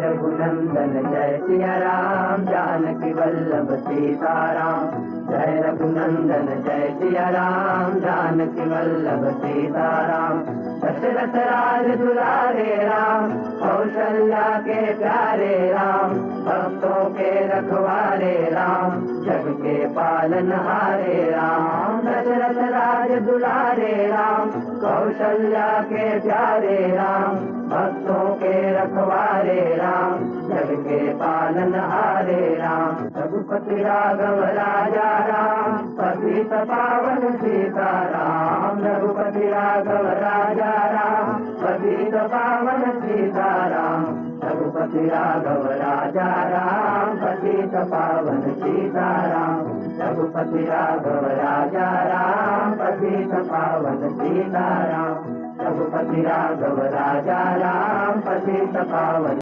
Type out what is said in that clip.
रघुनंदन जय सिया राम, जानकी वल्लभ सीताराम। जय रघुनंदन जय सिया राम, जानकी वल्लभ सीताराम। दशरथ राज दुलारे राम, कौशल्या के प्यारे राम। भक्तों के रखवारे राम, जग के पालनहारे राम। दशरथ राज दुलारे राम, कौशल्या के प्यारे राम। भक्तों के रखवारे राम, जग के पालनहारे राम। रघुपति राघव राजा राम, पतित पावन सीताराम। रघुपति राघव राजा राम, पतित पावन सीताराम। रघुपति राघव राजा राम, पतित पावन सीताराम। रघुपति राघव राजा राम, पतित पावन सीताराम। रघुपति राघव राजा राम, पतित पावन